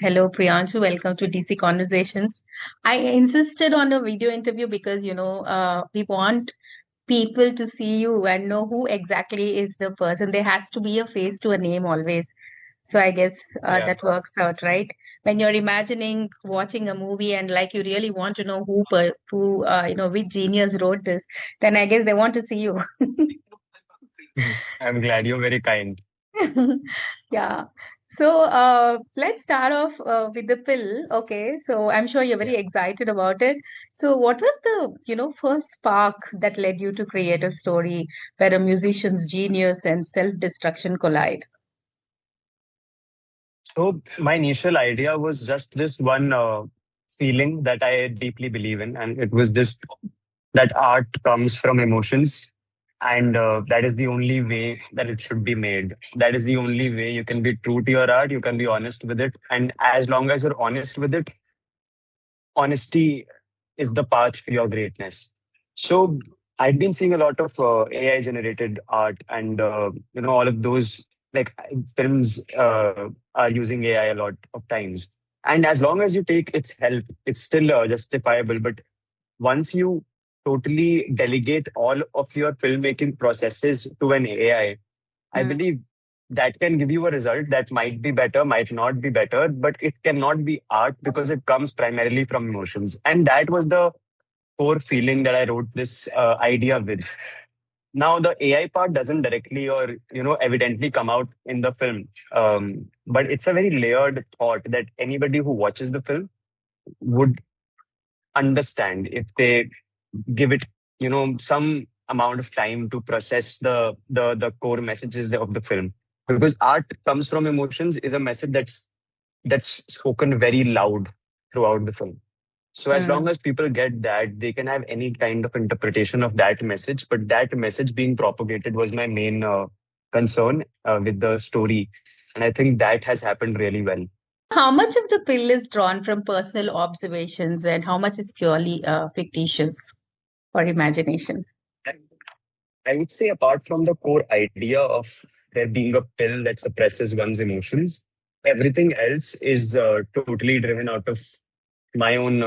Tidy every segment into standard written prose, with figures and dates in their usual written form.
Hello, Priyanshu. Welcome to DC Conversations. I insisted on a video interview because, we want people to see you and know who exactly is the person. There has to be a face to a name always. So I guess Yeah. that works out, right? When you're imagining watching a movie and like you really want to know which genius wrote this, then I guess they want to see you. I'm glad you're very kind. Yeah. So let's start off with the pill. Okay. So I'm sure you're very Yeah. excited about it. So what was the, first spark that led you to create a story where a musician's genius and self-destruction collide? So my initial idea was just this one feeling that I deeply believe in, and it was this that art comes from emotions, and that is the only way that it should be made. That is the only way you can be true to your art. You can be honest with it, and as long as you're honest with it, honesty is the path for your greatness. So I've been seeing a lot of AI generated art and all of those like films are using AI a lot of times. And as long as you take its help, it's still justifiable. But once you totally delegate all of your filmmaking processes to an I Hmm. believe that can give you a result that might be better, might not be better, but it cannot be art because it comes primarily from emotions. And that was the core feeling that I wrote this idea with. Now, the AI part doesn't directly or, evidently come out in the film. But it's a very layered thought that anybody who watches the film would understand if they give it, some amount of time to process the core messages of the film. Because art comes from emotions is a message that's spoken very loud throughout the film. So as Hmm. long as people get that, they can have any kind of interpretation of that message. But that message being propagated was my main concern with the story, and I think that has happened really well. How much of the pill is drawn from personal observations and how much is purely fictitious or imagination? I would say, apart from the core idea of there being a pill that suppresses one's emotions, everything else is totally driven out of my own,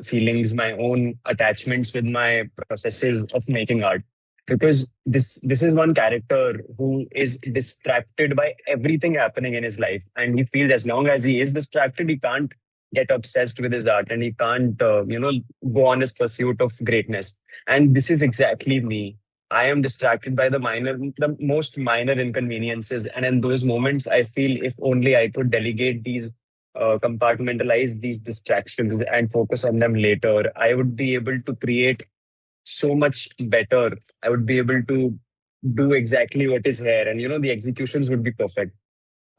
feelings, my own attachments with my processes of making art. Because this is one character who is distracted by everything happening in his life, and he feels as long as he is distracted, he can't get obsessed with his art, and he can't, go on his pursuit of greatness. And this is exactly me. I am distracted by the most minor inconveniences. And in those moments, I feel if only I could delegate these, compartmentalize these distractions and focus on them later, I would be able to create so much better. I would be able to do exactly what is here. And, the executions would be perfect.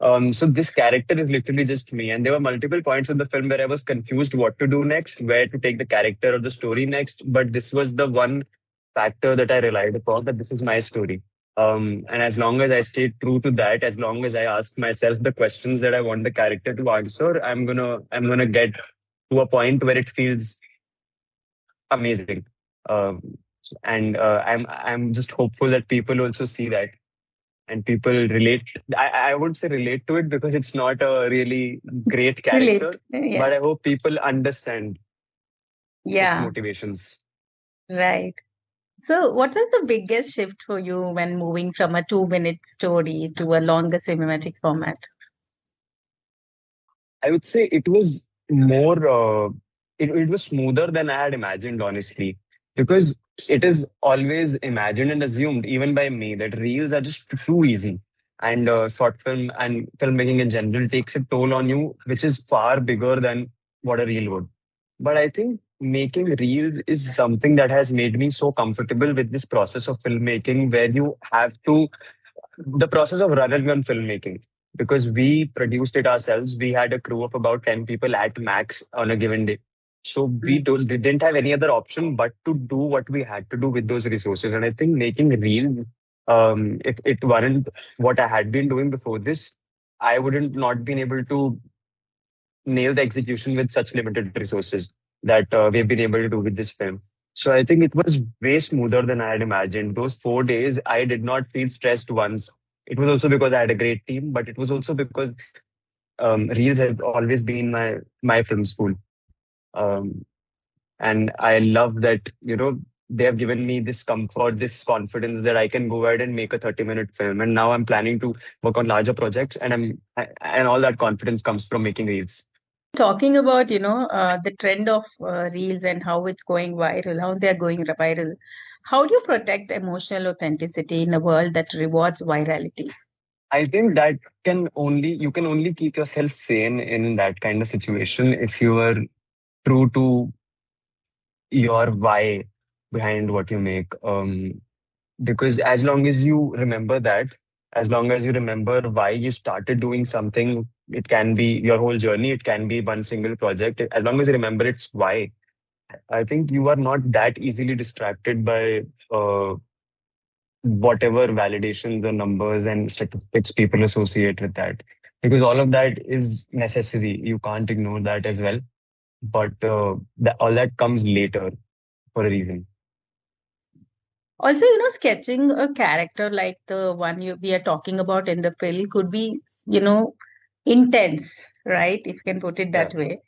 So this character is literally just me. And there were multiple points in the film where I was confused what to do next, where to take the character or the story next. But this was the one factor that I relied upon, that this is my story. And as long as I stay true to that, as long as I ask myself the questions that I want the character to answer, I'm gonna get to a point where it feels amazing. Um, and I'm just hopeful that people also see that and people relate. I would say relate to it because it's not a really great Relate. character, Yeah. but I hope people understand its Yeah. motivations. Right. So, what was the biggest shift for you when moving from a 2-minute story to a longer cinematic format? I would say it was more, it was smoother than I had imagined, honestly, because it is always imagined and assumed, even by me, that reels are just too easy. And short film and filmmaking in general takes a toll on you, which is far bigger than what a reel would. But I think making reels is something that has made me so comfortable with this process of filmmaking, where you have to the process of run and gun filmmaking, because we produced it ourselves. We had a crew of about 10 people at max on a given day. So we didn't have any other option but to do what we had to do with those resources. And I think making reels, if it weren't what I had been doing before this, I wouldn't not been able to nail the execution with such limited resources that we've been able to do with this film. So I think it was way smoother than I had imagined. Those 4 days, I did not feel stressed once. It was also because I had a great team, but it was also because Reels have always been my film school. Um, and I love that, they have given me this comfort, this confidence that I can go ahead and make a 30-minute film. And now I'm planning to work on larger projects, and and all that confidence comes from making reels. Talking about, the trend of reels and how it's going viral, how they're going viral. How do you protect emotional authenticity in a world that rewards virality? I think that you can only keep yourself sane in that kind of situation if you are true to your why behind what you make. Because as long as you remember that, as long as you remember why you started doing something, it can be your whole journey, it can be one single project. As long as you remember its why, I think you are not that easily distracted by whatever validations or numbers and statistics people associate with that. Because all of that is necessary. You can't ignore that as well. But all that comes later for a reason. Also, sketching a character like the one we are talking about in the film could be, intense, right? If you can put it Yeah. that way.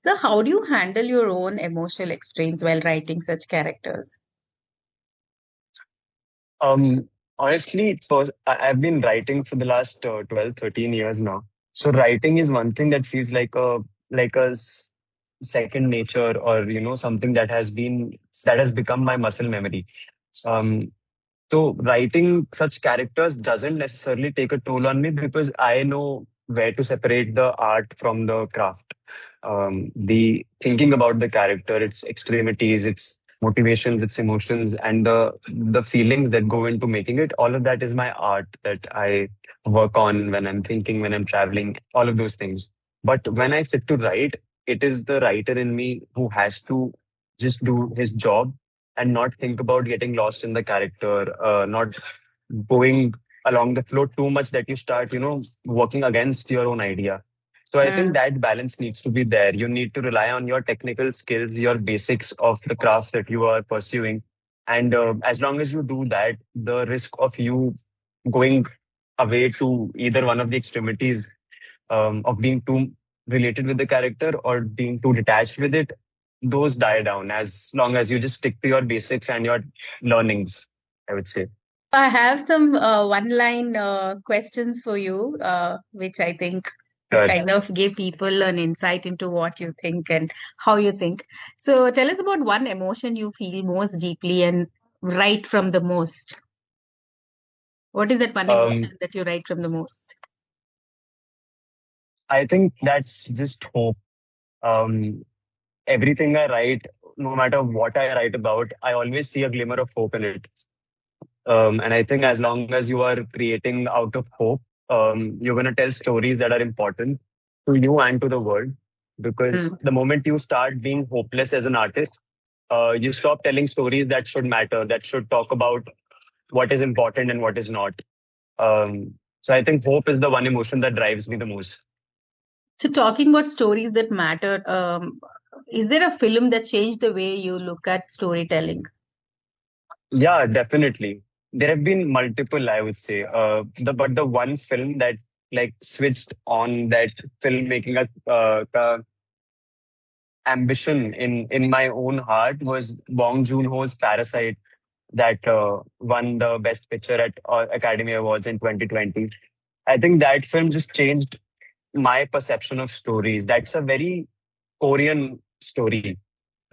So, how do you handle your own emotional extremes while writing such characters? Um, Honestly, I've been writing for the last 12, 13 years now. So writing is one thing that feels like second nature, or something that has become my muscle memory. Um, so writing such characters doesn't necessarily take a toll on me because I know where to separate the art from the craft. The thinking about the character, its extremities, its motivations, its emotions, and the feelings that go into making it. All of that is my art that I work on when I'm thinking, when I'm traveling, all of those things. But when I sit to write, it is the writer in me who has to just do his job and not think about getting lost in the character, not going along the flow too much that you start, working against your own idea. So I think Mm. that balance needs to be there. You need to rely on your technical skills, your basics of the craft that you are pursuing. And as long as you do that, the risk of you going away to either one of the extremities, of being too related with the character or being too detached with it, those die down as long as you just stick to your basics and your learnings, I would say. I have some one-line questions for you, which I think will Sure. kind of give people an insight into what you think and how you think. So tell us about one emotion you feel most deeply and write from the most. What is that one Um, emotion that you write from the most? I think that's just hope. Um, Everything I write, no matter what I write about, I always see a glimmer of hope in it. And I think as long as you are creating out of hope, you're going to tell stories that are important to you and to the world. Because Mm. the moment you start being hopeless as an artist, you stop telling stories that should matter, that should talk about what is important and what is not. So I think hope is the one emotion that drives me the most. So talking about stories that matter, is there a film that changed the way you look at storytelling? Yeah, definitely. There have been multiple, I would say. But the one film that like switched on that filmmaking ambition in my own heart was Bong Joon-ho's Parasite that won the Best Picture at Academy Awards in 2020. I think that film just changed my perception of stories. That's a very Korean story,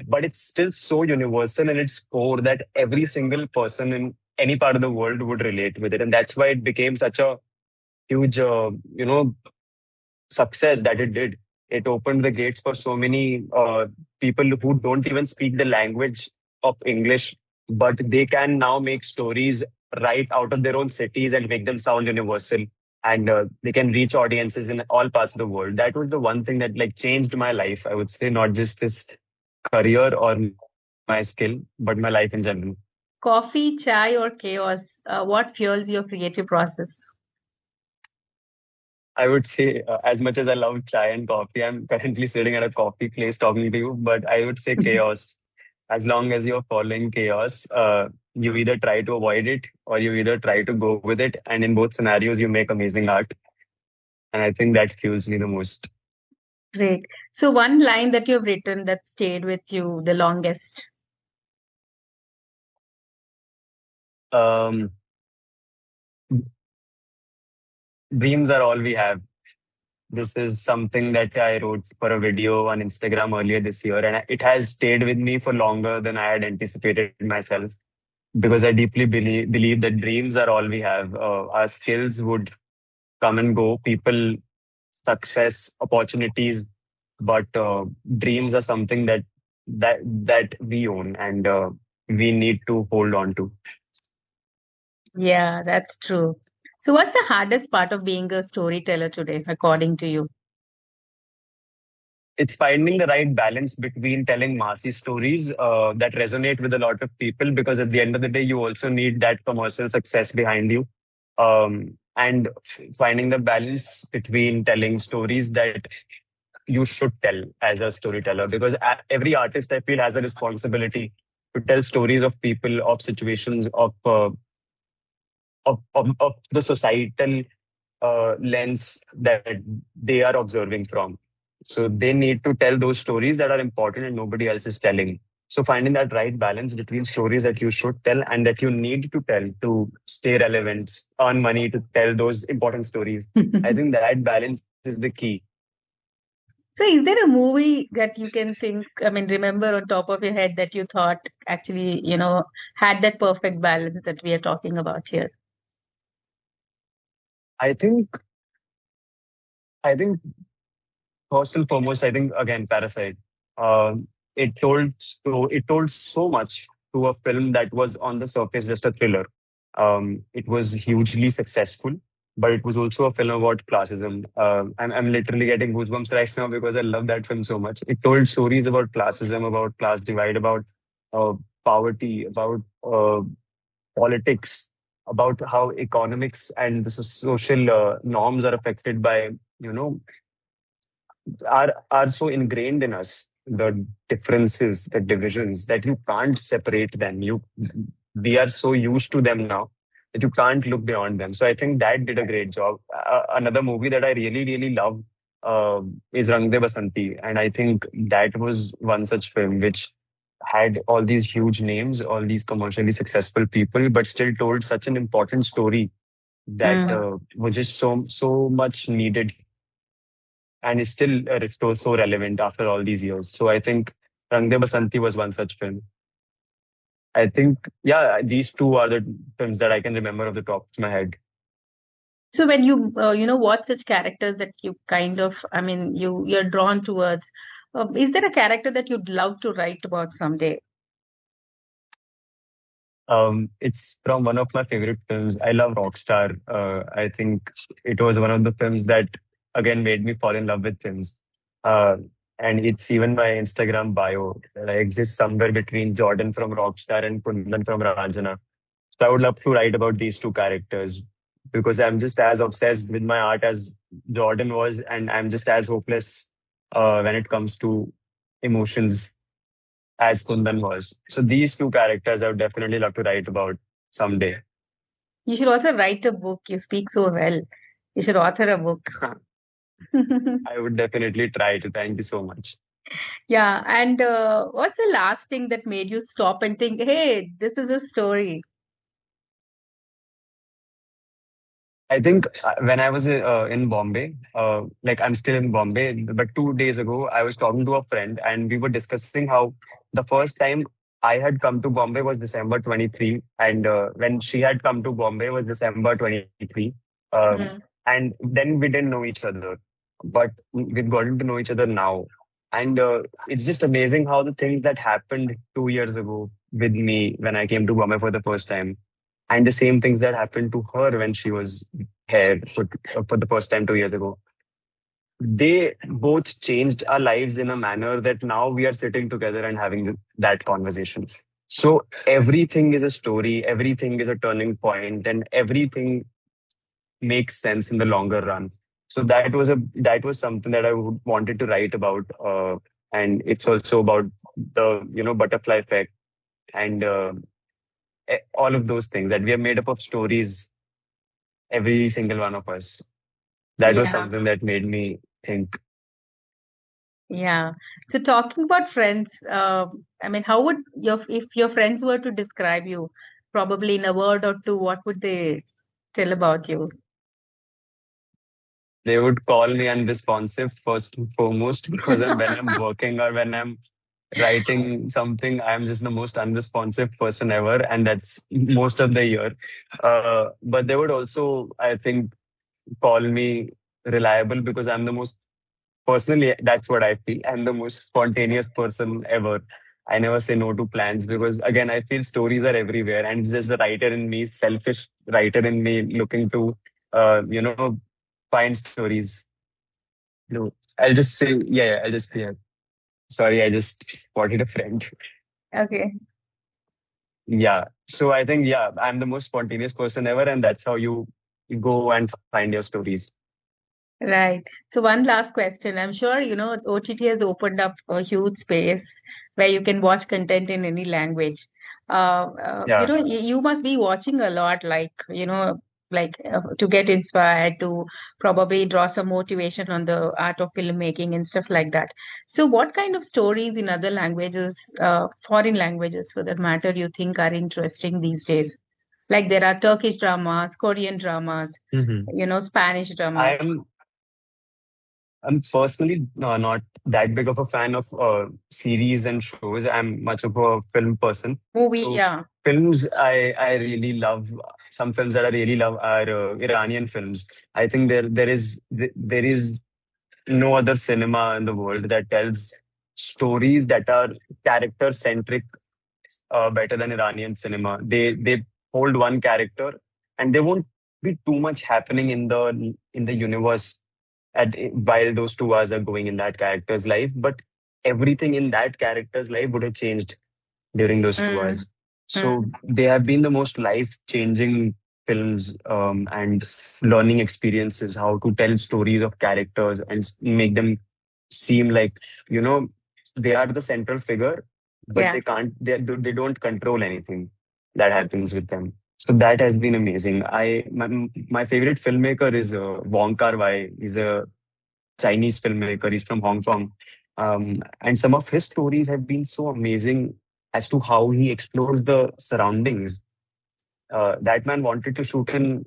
but it's still so universal in its core that every single person in any part of the world would relate with it, and that's why it became such a huge, success that it did. It opened the gates for so many people who don't even speak the language of English, but they can now make stories right out of their own cities and make them sound universal. And they can reach audiences in all parts of the world. That was the one thing that like changed my life. I would say not just this career or my skill, but my life in general. Coffee, chai, or chaos? What fuels your creative process? I would say, as much as I love chai and coffee, I'm currently sitting at a coffee place talking to you, but I would say chaos. As long as you're following chaos, you either try to avoid it or you either try to go with it. And in both scenarios, you make amazing art. And I think that fuels me the most. Great. So one line that you've written that stayed with you the longest. Um, Dreams are all we have. This is something that I wrote for a video on Instagram earlier this year, and it has stayed with me for longer than I had anticipated myself because I deeply believe that dreams are all we have. Our skills would come and go, people, success, opportunities, but dreams are something that we own and we need to hold on to. Yeah, that's true. So what's the hardest part of being a storyteller today, according to you? It's finding the right balance between telling massy stories that resonate with a lot of people because at the end of the day you also need that commercial success behind you, and finding the balance between telling stories that you should tell as a storyteller because every artist I feel has a responsibility to tell stories of people, of situations, of the societal lens that they are observing from. So they need to tell those stories that are important and nobody else is telling. So finding that right balance between stories that you should tell and that you need to tell to stay relevant, earn money to tell those important stories. I think that balance is the key. So is there a movie that you can think, I mean, remember on top of your head that you thought actually, had that perfect balance that we are talking about here? I think I think first and foremost, I think again Parasite. It told so much to a film that was on the surface just a thriller. It was hugely successful, but it was also a film about classism. I'm literally getting goosebumps right now because I love that film so much. It told stories about classism, about class divide, about uh, poverty, about politics, about how economics and the social norms are affected by you know are so ingrained in us, the differences, the divisions, that you can't separate them. You We are so used to them now that you can't look beyond them. So I think that did a great job. Another movie that I really love is Rang De Basanti, and I think that was one such film which had all these huge names, all these commercially successful people, but still told such an important story that Mm. was just so much needed and is still so relevant after all these years. So I think Rang De Basanti was one such film. I think, yeah, these two are the films that I can remember off the top of my head. So when you, watch such characters that you kind of, I mean, you're drawn towards, is there a character that you'd love to write about someday? It's from one of my favorite films. I love Rockstar. I think it was one of the films that again made me fall in love with films. Uh, and it's even my Instagram bio that I exist somewhere between Jordan from Rockstar and Kundan from Ranjana. So I would love to write about these two characters because I'm just as obsessed with my art as Jordan was, and I'm just as hopeless when it comes to emotions as Kundan was. So these two characters I would definitely love to write about someday. You should also write a book. You speak so well. You should author a book. I would definitely try to. Thank you so much. Yeah, and what's the last thing that made you stop and think, hey, this is a story? I think when I was in Bombay, like I'm still in Bombay, but 2 days ago, I was talking to a friend and we were discussing how the first time I had come to Bombay was December 23, and when she had come to Bombay was December 23. Um, Mm. and then we didn't know each other, but we've gotten to know each other now. And it's just amazing how the things that happened 2 years ago with me when I came to Bombay for the first time and the same things that happened to her when she was here for the first time 2 years ago. They both changed our lives in a manner that now we are sitting together and having that conversation. So everything is a story, everything is a turning point, and everything makes sense in the longer run. So that was something that wanted to write about, and it's also about the butterfly effect and all of those things that we are made up of stories, every single one of us. That was Yeah, something that made me think. yeah. So talking about friends, I mean, how would if your friends were to describe you, probably in a word or two, what would they tell about you? They would call me unresponsive first and foremost because when I'm working or when I'm writing something, I'm just the most unresponsive person ever, and that's most of the year. But they would also, I think, call me reliable because I'm the most personally, that's what I feel. I'm the most spontaneous person ever. I never say no to plans because again, I feel stories are everywhere, and it's just the writer in me, selfish writer in me, looking to, find stories. No, I'll just say, yeah, I'll just, yeah. Sorry, I just spotted a friend. Okay. Yeah. So I think, yeah, I'm the most spontaneous person ever, and that's how you go and find your stories. Right. So one last question. I'm sure, OTT has opened up a huge space where you can watch content in any language. Yeah. You must be watching a lot, to get inspired, to probably draw some motivation on the art of filmmaking and stuff like that. So what kind of stories in other languages, foreign languages for that matter, you think are interesting these days? Like there are Turkish dramas, Korean dramas, hmm Spanish dramas. I'm I'm personally not that big of a fan of series and shows. I'm much of a film person. Movie, So yeah. films, I really love. Some films that I really love are Iranian films. I think there is no other cinema in the world that tells stories that are character centric better than Iranian cinema. They hold one character, and there won't be too much happening in the universe while those 2 hours are going in that character's life, but everything in that character's life would have changed during those two Mm, hours. So mm, they have been the most life-changing films and learning experiences, how to tell stories of characters and make them seem like, you know, they are the central figure, but yeah. they don't control anything that happens with them. So that has been amazing. My favorite filmmaker is Wong Kar-wai. He's a Chinese filmmaker. He's from Hong Kong. And some of his stories have been so amazing as to how he explores the surroundings. That man wanted to shoot in,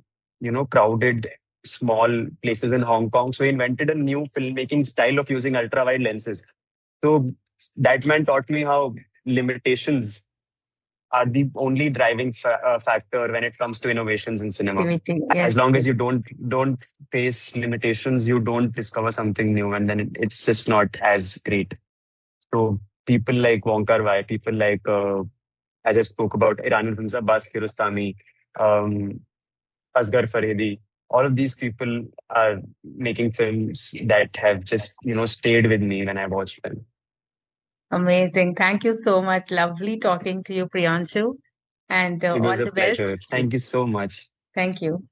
crowded, small places in Hong Kong. So he invented a new filmmaking style of using ultra wide lenses. So that man taught me how limitations are the only driving factor when it comes to innovations in cinema. Activity. As Yes, long as yes. you don't face limitations, you don't discover something new, and then it's just not as great. So people like Wong Kar-wai, people like as I spoke about Iranian films, Abbas Kiarostami, um, Asghar Farhadi, all of these people are making films that have just stayed with me when I watched them. Amazing. Thank you so much. Lovely talking to you, Priyanshu. And It was all a the best. pleasure. Thank you so much. Thank you.